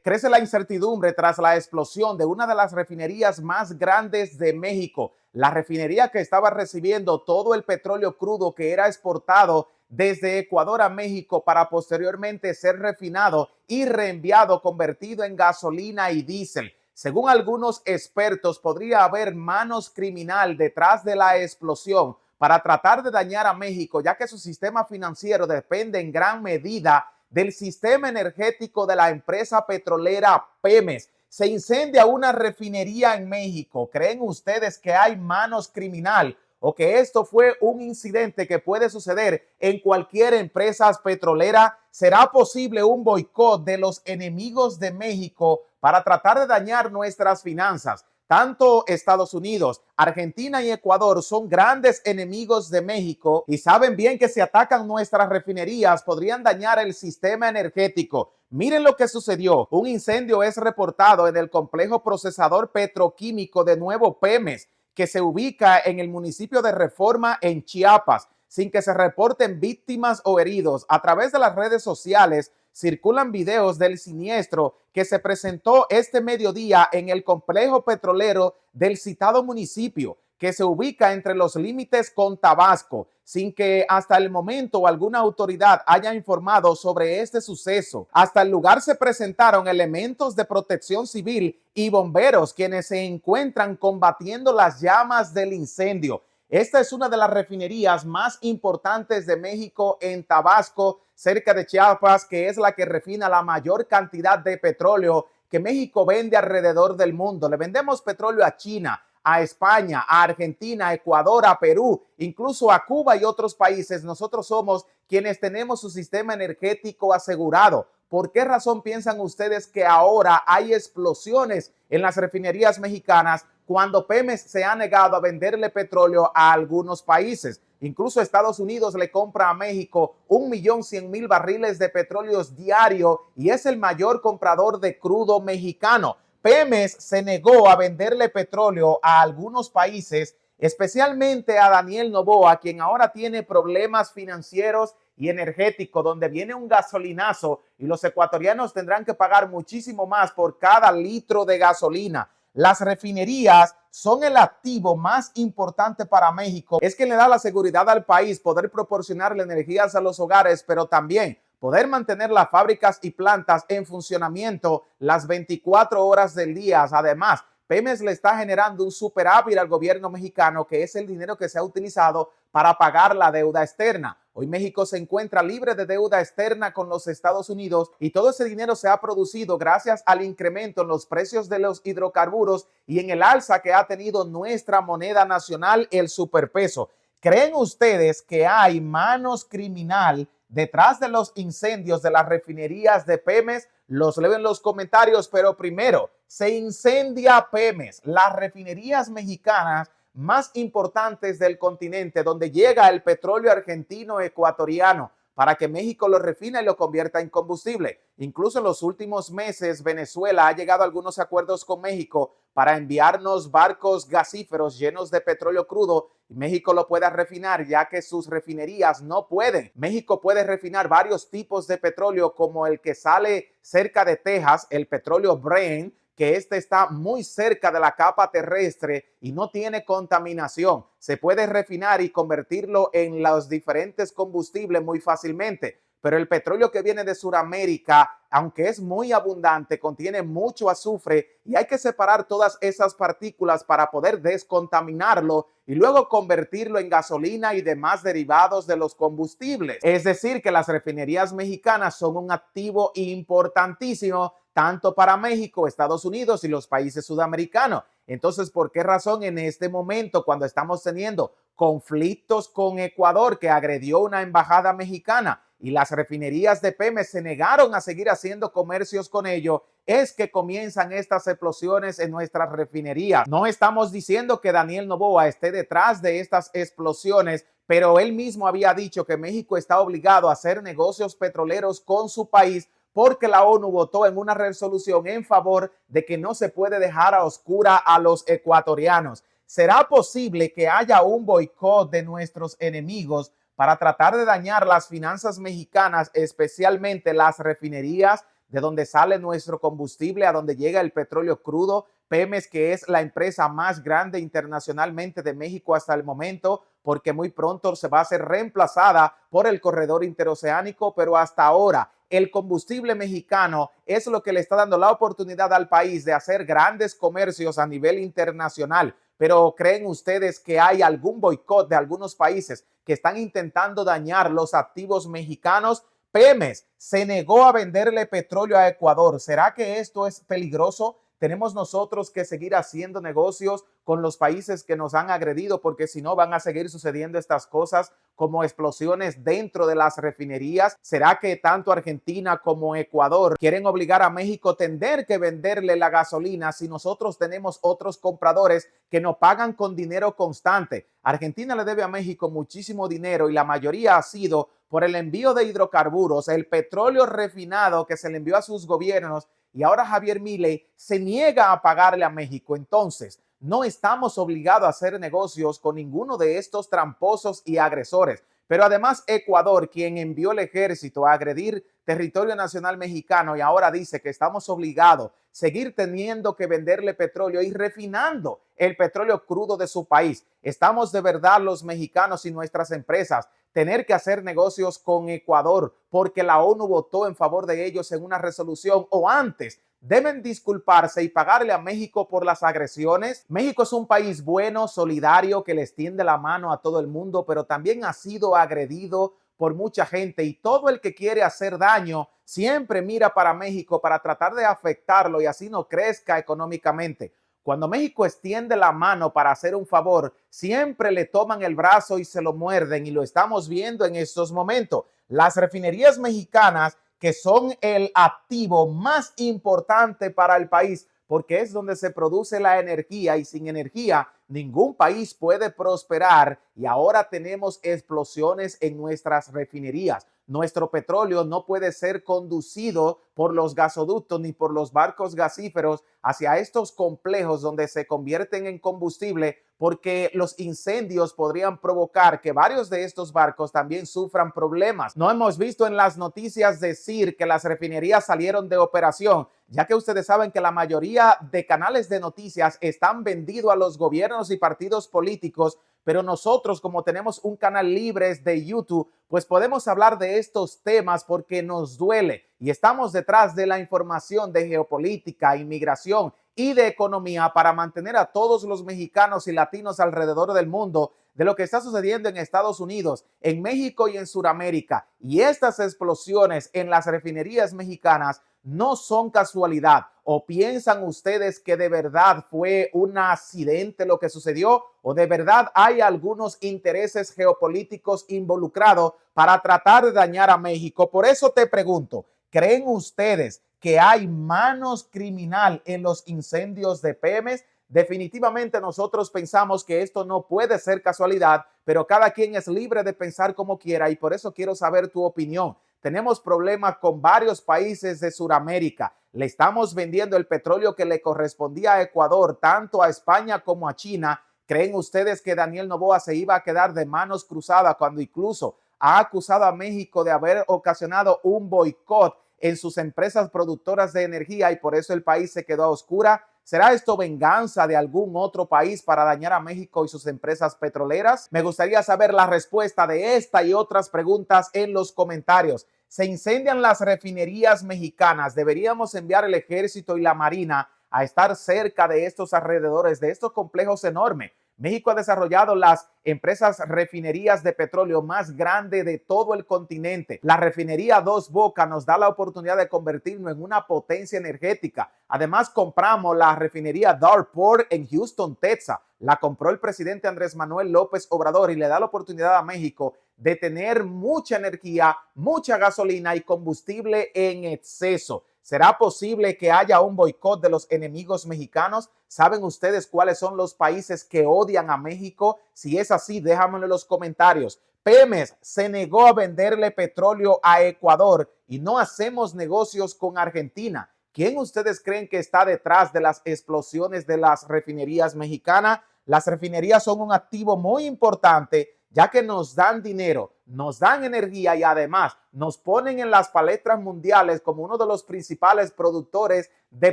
Crece la incertidumbre tras la explosión de una de las refinerías más grandes de México, la refinería que estaba recibiendo todo el petróleo crudo que era exportado desde Ecuador a México para posteriormente ser refinado y reenviado convertido en gasolina y diésel. Según algunos expertos, podría haber manos criminal detrás de la explosión para tratar de dañar a México, ya que su sistema financiero depende en gran medida del sistema energético de la empresa petrolera Pemex. Se incendia una refinería en México. ¿Creen ustedes que hay manos criminal o que esto fue un incidente que puede suceder en cualquier empresa petrolera? ¿Será posible un boicot de los enemigos de México para tratar de dañar nuestras finanzas? Tanto Estados Unidos, Argentina y Ecuador son grandes enemigos de México y saben bien que si atacan nuestras refinerías podrían dañar el sistema energético. Miren lo que sucedió. Un incendio es reportado en el complejo procesador petroquímico de Nuevo Pemex, que se ubica en el municipio de Reforma en Chiapas, sin que se reporten víctimas o heridos. A través de las redes sociales circulan videos del siniestro que se presentó este mediodía en el complejo petrolero del citado municipio, que se ubica entre los límites con Tabasco, sin que hasta el momento alguna autoridad haya informado sobre este suceso. Hasta el lugar se presentaron elementos de protección civil y bomberos, quienes se encuentran combatiendo las llamas del incendio. Esta es una de las refinerías más importantes de México en Tabasco, cerca de Chiapas, que es la que refina la mayor cantidad de petróleo que México vende alrededor del mundo. Le vendemos petróleo a China, a España, a Argentina, a Ecuador, a Perú, incluso a Cuba y otros países. Nosotros somos quienes tenemos su sistema energético asegurado. ¿Por qué razón piensan ustedes que ahora hay explosiones en las refinerías mexicanas cuando Pemex se ha negado a venderle petróleo a algunos países? Incluso Estados Unidos le compra a México 1.100.000 barriles de petróleo diario y es el mayor comprador de crudo mexicano. Pemex se negó a venderle petróleo a algunos países, especialmente a Daniel Noboa, quien ahora tiene problemas financieros y energético, donde viene un gasolinazo y los ecuatorianos tendrán que pagar muchísimo más por cada litro de gasolina. Las refinerías son el activo más importante para México. Es que le da la seguridad al país poder proporcionarle energías a los hogares, pero también poder mantener las fábricas y plantas en funcionamiento las 24 horas del día. Además, Pemex le está generando un superávit al gobierno mexicano, que es el dinero que se ha utilizado para pagar la deuda externa. Hoy México se encuentra libre de deuda externa con los Estados Unidos y todo ese dinero se ha producido gracias al incremento en los precios de los hidrocarburos y en el alza que ha tenido nuestra moneda nacional, el superpeso. ¿Creen ustedes que hay manos criminal detrás de los incendios de las refinerías de Pemex? Los leo en los comentarios, pero primero, se incendia Pemex, las refinerías mexicanas más importantes del continente, donde llega el petróleo argentino ecuatoriano para que México lo refine y lo convierta en combustible. Incluso en los últimos meses, Venezuela ha llegado a algunos acuerdos con México para enviarnos barcos gasíferos llenos de petróleo crudo y México lo pueda refinar, ya que sus refinerías no pueden. México puede refinar varios tipos de petróleo, como el que sale cerca de Texas, el petróleo Brent, que este está muy cerca de la capa terrestre y no tiene contaminación. Se puede refinar y convertirlo en los diferentes combustibles muy fácilmente. Pero el petróleo que viene de Sudamérica, aunque es muy abundante, contiene mucho azufre y hay que separar todas esas partículas para poder descontaminarlo y luego convertirlo en gasolina y demás derivados de los combustibles. Es decir, que las refinerías mexicanas son un activo importantísimo tanto para México, Estados Unidos y los países sudamericanos. Entonces, ¿por qué razón en este momento, cuando estamos teniendo conflictos con Ecuador, que agredió una embajada mexicana y las refinerías de Pemex se negaron a seguir haciendo comercios con ellos, es que comienzan estas explosiones en nuestras refinerías? No estamos diciendo que Daniel Noboa esté detrás de estas explosiones, pero él mismo había dicho que México está obligado a hacer negocios petroleros con su país porque la ONU votó en una resolución en favor de que no se puede dejar a oscura a los ecuatorianos. ¿Será posible que haya un boicot de nuestros enemigos para tratar de dañar las finanzas mexicanas, especialmente las refinerías? de donde sale nuestro combustible, a donde llega el petróleo crudo. Pemex, que es la empresa más grande internacionalmente de México hasta el momento, porque muy pronto se va a ser reemplazada por el corredor interoceánico, pero hasta ahora el combustible mexicano es lo que le está dando la oportunidad al país de hacer grandes comercios a nivel internacional. Pero ¿creen ustedes que hay algún boicot de algunos países que están intentando dañar los activos mexicanos? Pemex se negó a venderle petróleo a Ecuador. ¿Será que esto es peligroso? Tenemos nosotros que seguir haciendo negocios con los países que nos han agredido, porque si no van a seguir sucediendo estas cosas como explosiones dentro de las refinerías. ¿Será que tanto Argentina como Ecuador quieren obligar a México a tener que venderle la gasolina si nosotros tenemos otros compradores que nos pagan con dinero constante? Argentina le debe a México muchísimo dinero y la mayoría ha sido por el envío de hidrocarburos, el petróleo refinado que se le envió a sus gobiernos, y ahora Javier Milei se niega a pagarle a México. Entonces, no estamos obligados a hacer negocios con ninguno de estos tramposos y agresores. Pero además Ecuador, quien envió el ejército a agredir territorio nacional mexicano, y ahora dice que estamos obligados a seguir teniendo que venderle petróleo y refinando el petróleo crudo de su país. Estamos de verdad los mexicanos y nuestras empresas tener que hacer negocios con Ecuador porque la ONU votó en favor de ellos en una resolución, o antes deben disculparse y pagarle a México por las agresiones. México es un país bueno, solidario, que les tiende la mano a todo el mundo, pero también ha sido agredido por mucha gente, y todo el que quiere hacer daño siempre mira para México para tratar de afectarlo y así no crezca económicamente. Cuando México extiende la mano para hacer un favor, siempre le toman el brazo y se lo muerden, y lo estamos viendo en estos momentos. Las refinerías mexicanas, que son el activo más importante para el país, porque es donde se produce la energía, y sin energía ningún país puede prosperar, y ahora tenemos explosiones en nuestras refinerías. Nuestro petróleo no puede ser conducido por los gasoductos ni por los barcos gasíferos hacia estos complejos donde se convierten en combustible, porque los incendios podrían provocar que varios de estos barcos también sufran problemas. No hemos visto en las noticias decir que las refinerías salieron de operación, ya que ustedes saben que la mayoría de canales de noticias están vendidos a los gobiernos y partidos políticos, pero nosotros, como tenemos un canal libre de YouTube, pues podemos hablar de estos temas porque nos duele y estamos detrás de la información de geopolítica, inmigración y de economía para mantener a todos los mexicanos y latinos alrededor del mundo de lo que está sucediendo en Estados Unidos, en México y en Sudamérica. Y estas explosiones en las refinerías mexicanas no son casualidad. ¿O piensan ustedes que de verdad fue un accidente lo que sucedió? ¿O de verdad hay algunos intereses geopolíticos involucrados para tratar de dañar a México? Por eso te pregunto, ¿creen ustedes que hay manos criminal en los incendios de Pemex? Definitivamente nosotros pensamos que esto no puede ser casualidad, pero cada quien es libre de pensar como quiera, y por eso quiero saber tu opinión. Tenemos problemas con varios países de Sudamérica. Le estamos vendiendo el petróleo que le correspondía a Ecuador, tanto a España como a China. ¿Creen ustedes que Daniel Noboa se iba a quedar de manos cruzadas cuando incluso ha acusado a México de haber ocasionado un boicot en sus empresas productoras de energía y por eso el país se quedó a oscura? ¿Será esto venganza de algún otro país para dañar a México y sus empresas petroleras? Me gustaría saber la respuesta de esta y otras preguntas en los comentarios. Se incendian las refinerías mexicanas. ¿Deberíamos enviar el ejército y la marina a estar cerca de estos alrededores, de estos complejos enormes? México ha desarrollado las empresas refinerías de petróleo más grandes de todo el continente. La refinería Dos Bocas nos da la oportunidad de convertirnos en una potencia energética. Además, compramos la refinería Darport en Houston, Texas. La compró el presidente Andrés Manuel López Obrador y le da la oportunidad a México de tener mucha energía, mucha gasolina y combustible en exceso. ¿Será posible que haya un boicot de los enemigos mexicanos? ¿Saben ustedes cuáles son los países que odian a México? Si es así, déjamelo en los comentarios. Pemex se negó a venderle petróleo a Ecuador y no hacemos negocios con Argentina. ¿Quién ustedes creen que está detrás de las explosiones de las refinerías mexicanas? Las refinerías son un activo muy importante, ya que nos dan dinero, nos dan energía y además nos ponen en las palestras mundiales como uno de los principales productores de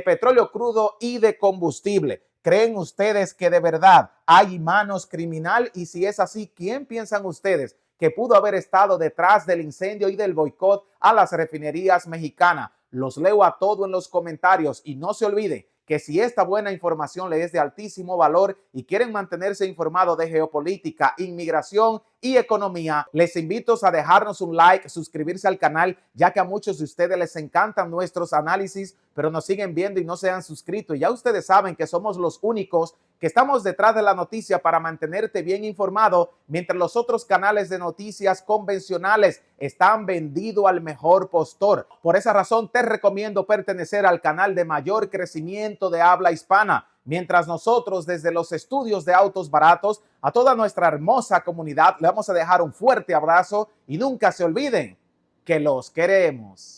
petróleo crudo y de combustible. ¿Creen ustedes que de verdad hay manos criminal? Y si es así, ¿quién piensan ustedes que pudo haber estado detrás del incendio y del boicot a las refinerías mexicanas? Los leo a todos en los comentarios y no se olviden que si esta buena información les es de altísimo valor y quieren mantenerse informados de geopolítica, inmigración y economía, les invito a dejarnos un like, suscribirse al canal, ya que a muchos de ustedes les encantan nuestros análisis, pero nos siguen viendo y no se han suscrito. Y ya ustedes saben que somos los únicos que estamos detrás de la noticia para mantenerte bien informado, mientras los otros canales de noticias convencionales están vendidos al mejor postor. Por esa razón te recomiendo pertenecer al canal de mayor crecimiento de habla hispana, mientras nosotros desde los estudios de Autos Baratos a toda nuestra hermosa comunidad le vamos a dejar un fuerte abrazo y nunca se olviden que los queremos.